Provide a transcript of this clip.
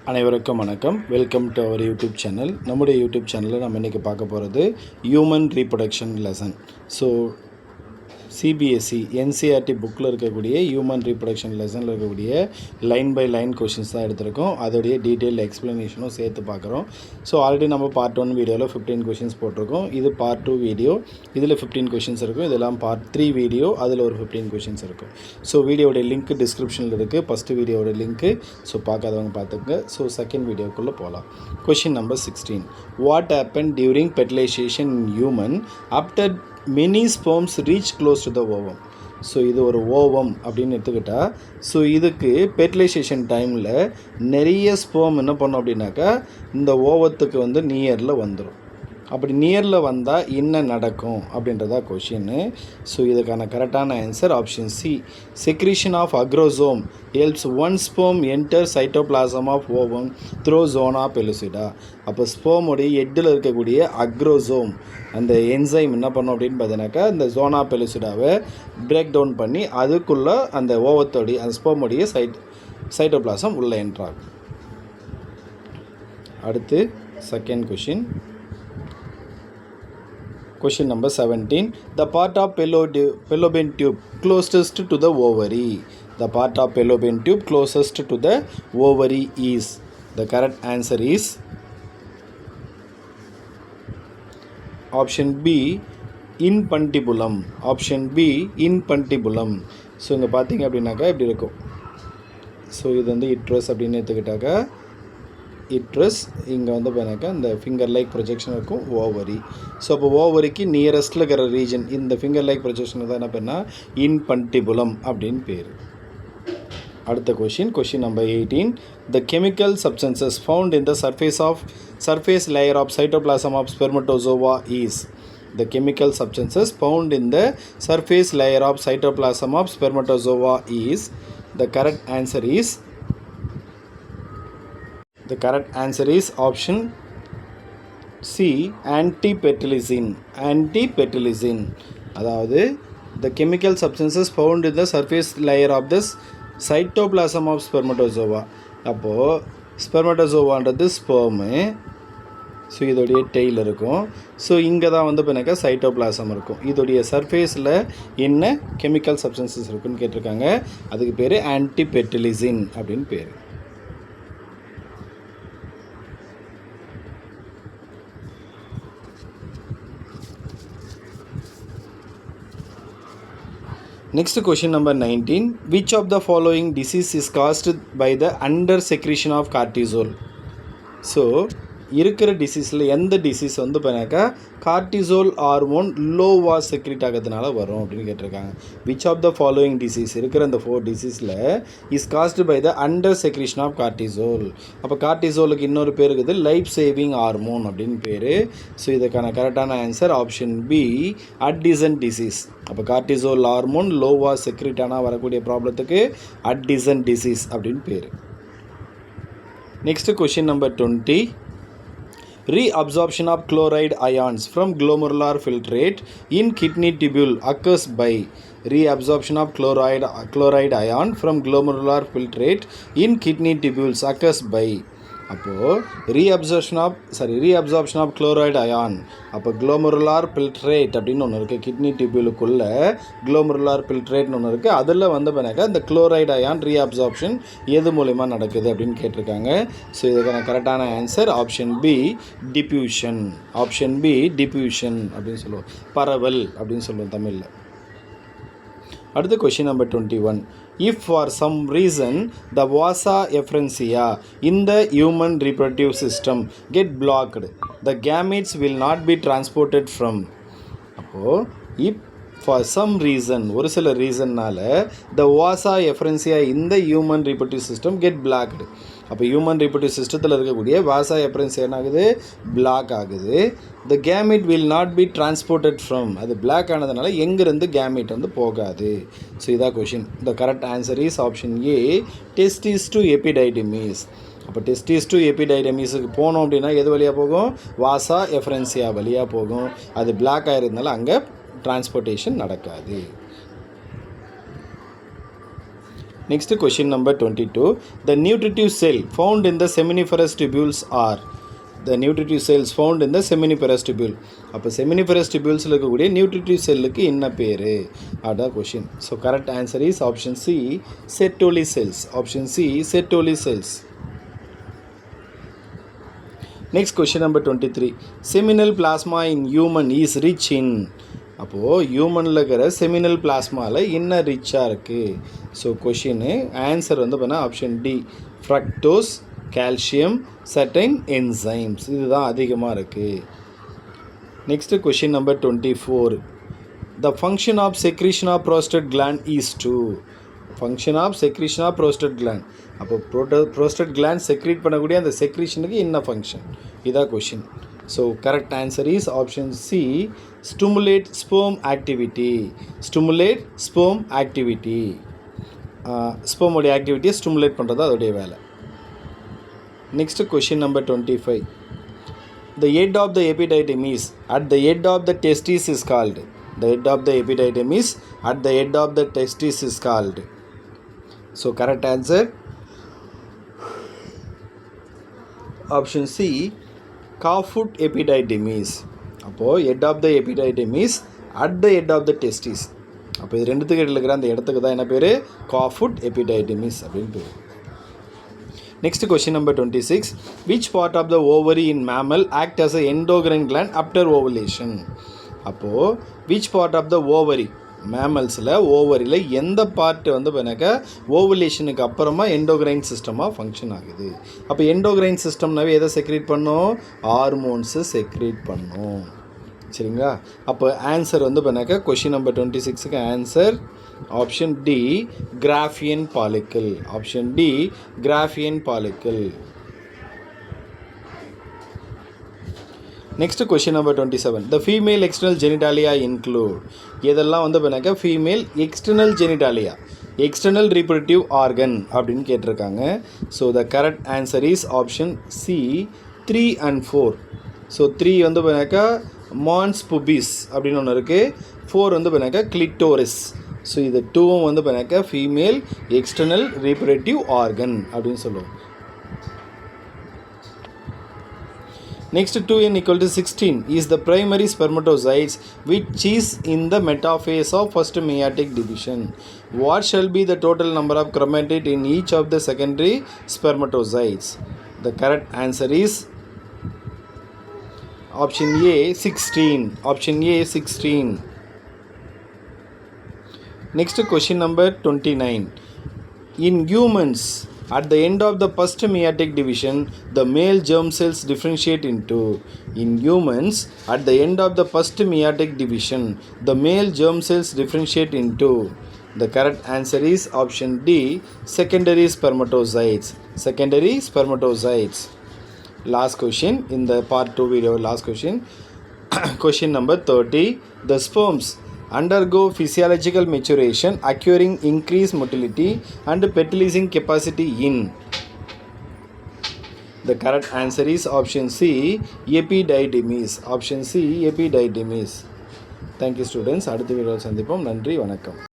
அனைவருக்கும் வணக்கம். Welcome to our YouTube channel. நம்முடைய யூடியூப் சேனலில் நம்ம இன்றைக்கி பார்க்க போகிறது human reproduction lesson. So CBSE NCERT புக்கில் இருக்கக்கூடிய ஹியூமன் ரீப்ரொடக்ஷன் லெசனில் இருக்கக்கூடிய லைன் பை லைன் கொஷின்ஸ் தான் எடுத்திருக்கோம். அதோடைய டீட்டெயில் எக்ஸ்ப்ளனேஷனும் சேர்த்து பார்க்குறோம். ஸோ ஆல்ரெடி நம்ம பார்ட் 1 வீடியோவில் 15 கொஷின்ஸ் போட்டிருக்கோம். இது பார்ட் 2 வீடியோ, இதில் 15 கொஷின்ஸ் இருக்கும். இதெல்லாம் பார்ட் 3 வீடியோ, அதில் ஒரு 15 கொஷின்ஸ் இருக்கும். ஸோ வீடியோடைய லிங்க் டிஸ்கிரிப்ஷனில் இருக்குது. ஃபஸ்ட்டு வீடியோட லிங்க்கு. ஸோ பார்க்காதவங்க பார்த்துங்க. ஸோ செகண்ட் வீடியோக்குள்ளே போகலாம். Question number 16. What happen during fertilisation in human after many sperms reach close to the ovum? So இது ஒரு ஓவம் அப்படின்னு எடுத்துக்கிட்டால், ஸோ இதுக்கு ஃபெர்டிலைசேஷன் டைமில் நிறைய ஸ்பெர்ம் என்ன பண்ணோம் அப்படின்னாக்கா இந்த ஓவத்துக்கு நியரில் வந்துடும். அப்படி நியரில் வந்தால் என்ன நடக்கும் அப்படின்றதா கொஷின்னு. ஸோ இதுக்கான கரெக்டான answer option C. Secretion of acrosome helps one sperm enter cytoplasm of ovum through zona pellucida. அப்போ ஸ்பெர்முடைய ஹெட்டில் இருக்கக்கூடிய அக்ரோசோம் அந்த என்சைம் என்ன பண்ணோம் அப்படின்னு பார்த்தீங்கன்னாக்கா இந்த ஜோனா பெலுசிடாவை பிரேக் டவுன் பண்ணி அதுக்குள்ளே அந்த ஓவத்தோடைய அந்த ஸ்பெர்முடைய சைட்டோபிளாசம் உள்ளே என்ட்ராகும். அடுத்து second question. Question number 17. The part of fallopian tube closest to the ovary. The part of fallopian tube closest to the ovary is. The correct answer is option B, infundibulum. Option B, infundibulum. So இங்கே பார்த்தீங்க அப்படின்னாக்கா இப்படி இருக்கும். So இது இட்ரஸ் அப்படின்னு எடுத்துக்கிட்டாக்கா இட்ரஸ், இங்கே பார்த்தீங்கன்னாக்கா இந்த ஃபிங்கர் லைக் ப்ரொஜெக்ஷன் இருக்கும் ஓவரி. ஸோ அப்போ ஓவரிக்கு நியரஸ்ட்டில் இருக்கிற ரீஜன் இந்த ஃபிங்கர் லைக் ப்ரொஜெக்ஷனுக்கு தான் என்ன பண்ணால் இன்ஃபன்டிபுலம் அப்படின்னு பேர். அடுத்த question number 18. The chemical substances found in the surface layer of cytoplasm of spermatozoa is. The chemical substances found in the surface layer of cytoplasm of spermatozoa is. The correct answer is option C, antipetalezin. அதாவது the chemical substances found in the surface layer of the cytoplasm of spermatozoa. அப்போது ஸ்பெர்மட்டோசோவான்றது ஸ்பெர்மு. So இதோடைய tail இருக்கும். So இங்கே தான் பார்த்தீங்கன்னாக்கா cytoplasm இருக்கும். இதோடைய சர்ஃபேஸில் என்ன கெமிக்கல் சப்ஸ்டன்சஸ் இருக்குன்னு கேட்டிருக்காங்க. அதுக்கு பேர் ஆன்டிபெட்டலிசின் அப்படின்னு பேர். Next question number 19. Which of the following disease is caused by the under secretion of cortisol? So இருக்கிற டிசீஸில் எந்த டிசீஸ் பண்ணாக்கா கார்டிசோல் ஹார்மோன் லோவாக செக்ரேட் ஆகிறதுனால வரும் அப்படின்னு கேட்டிருக்காங்க. Which of the following disease இருக்கிற அந்த 4 டிசீஸில் is caused by the under secretion of cortisol. அப்போ கார்டிசோலுக்கு இன்னொரு பேர் இருக்குது லைஃப் சேவிங் ஹார்மோன் அப்படின்னு பேர். ஸோ இதுக்கான கரெக்டான ஆன்சர் ஆப்ஷன் பி, அட்டிசன் டிசீஸ். அப்போ கார்டிசோல் ஹார்மோன் லோவாக செக்ரேட் ஆனால் வரக்கூடிய ப்ராப்ளத்துக்கு அட்டிசன் டிசீஸ் அப்படின்னு பேர். Next question number 20. Reabsorption of chloride ions from glomerular filtrate in kidney tubule occurs by. Reabsorption of chloride ion from glomerular filtrate in kidney tubules occurs by. அப்போது reabsorption of chloride ion. அப்போ குளோமருலார் filtrate அப்படின்னு ஒன்று இருக்குது. Kidney டியூபிலுக்குள்ளே குளோமருலார் ஃபில்ட்ரேட்னு ஒன்று இருக்குது. அதில் பண்ணாக்கா இந்த குளோரைடு அயான் ரீஅப்சார்ப்ஷன் எது மூலிமா நடக்குது அப்படின்னு கேட்டிருக்காங்க. ஸோ இதுக்கான கரெக்டான answer option B, diffusion. Option B, diffusion அப்படின்னு சொல்லுவோம், பரவல் அப்படின்னு சொல்லுவோம் தமிழில். அடுத்து question number 21. If for some reason the vasa efferentia in the human reproductive system get blocked, the gametes will not be transported from. அப்போது if for some reason ஒரு சில ரீசன்னால் the vasa efferentia in the human reproductive system get blocked. அப்போ human reproductive சிஸ்டத்தில் இருக்கக்கூடிய vasa efferens என்ன ஆகுது, block ஆகுது. The gamete will not be transported from. அது பிளாக் ஆனதுனால எங்கேருந்து கேமிட் போகாது. ஸோ இதான் question. The correct answer is option A, testis to epididymis. அப்போ டெஸ்டிஸ் டு எபிடைடமிஸுக்கு போனோம் அப்படின்னா எது வழியாக போகும், வாசா எஃபரன்சியா வழியாக போகும். அது பிளாக் ஆகிறதுனால அங்கே டிரான்ஸ்போர்ட்டேஷன் நடக்காது. Next question number 22. The nutritive cell found in the seminiferous tubules are. The nutritive cells found in the seminiferous tubule. அப்போ seminiferous tubules இருக்கக்கூடிய nutritive cellக்கு என்ன பேர்? அதான் question. So correct answer is option C, Sertoli cells. Option C, Sertoli cells. Next question number 23. Seminal plasma in human is rich in. அப்போது ஹியூமனில் இருக்கிற seminal பிளாஸ்மாவில் என்ன ரிச்சாக இருக்குது? ஸோ கொஷின்னு ஆன்சர் வந்து பார்த்தா option D, fructose, calcium, certain enzymes, இதுதான் அதிகமாக இருக்குது. Next question number 24. The function of secretion of prostate gland is to. Function of secretion of prostate gland. அப்போ ப்ரோஸ்டேட் கிளாண்ட் செக்ரீட் பண்ணக்கூடிய அந்த செக்ரீஷனுக்கு என்ன ஃபங்க்ஷன்? இதான் question. So correct answer is option C, stimulate sperm activity. Stimulate sperm activity. ஸ்பெர்மோடைய ஆக்டிவிட்டியை stimulate பண்ணுறது அதோடைய வேலை. Next question number 25. The head of the epididymis at the head of the testis is called. The head of the epididymis at the head of the testis is called. So correct answer option C, Caput epididymis. அப்போது head of the epididymis at the head of the testis. அப்போ இது ரெண்டுத்துக்கு இடையில் இருக்கிற அந்த இடத்துக்கு தான் என்ன பேர்? Caput epididymis அப்படின்னு பேர். Next question number 26. Which part of the ovary in mammal act as an endocrine gland after ovulation? அப்போது which part of the ovary, மேமல்ஸில் ஓவரியில் எந்த பார்ட் வந்து பண்ணாக்கா ஓவலேஷனுக்கு அப்புறமா எண்டோக்ரைன் சிஸ்டமாக ஃபங்க்ஷன் ஆகுது? அப்போ எண்டோக்ரைன் சிஸ்டம்னாவே எதை செக்ரேட் பண்ணும்? ஹார்மோன்ஸு செக்ரேட் பண்ணும். சரிங்களா? அப்போ ஆன்சர் வந்து பண்ணாக்கா கொஷின் நம்பர் 26க்கு answer option D, Graafian follicle. Option D, Graafian follicle. Next question number 27. The female external genitalia include. இதெல்லாம் வந்து பண்ணாக்கா female external genitalia, external reproductive organ அப்படின்னு கேட்டிருக்காங்க. So the correct answer is option C, 3 and 4. ஸோ 3 வந்து பண்ணாக்கா மான்ஸ் புபிஸ் அப்படின்னு ஒன்று இருக்குது. 4 வந்து பண்ணாக்கா கிளிட்டோரிஸ். ஸோ இது 2வும் வந்து பண்ணாக்கா ஃபீமேல் எக்ஸ்டர்னல் ரீப்ரொடக்டிவ் ஆர்கன் அப்படின்னு சொல்லுவோம். Next, 2n equal to 16 is the primary spermatozoids which is in the metaphase of first meiotic division. What shall be the total number of chromatid in each of the secondary spermatozoids? The correct answer is option A, 16. Option A, 16. Next question number 29. In humans, at the end of the first meiotic division, the male germ cells differentiate into. In humans, at the end of the first meiotic division, the male germ cells differentiate into. The correct answer is option D, secondary spermatozoids. Secondary spermatozoids. Last question in the part 2 video. Last question. Question number 30. The sperms undergo physiological maturation, acquiring increased motility and fertilizing capacity in. The correct answer is option C, epididymis. Option C, epididymis. Thank you students. அடுத்த வீடியோவில் சந்திப்போம். நன்றி, வணக்கம்.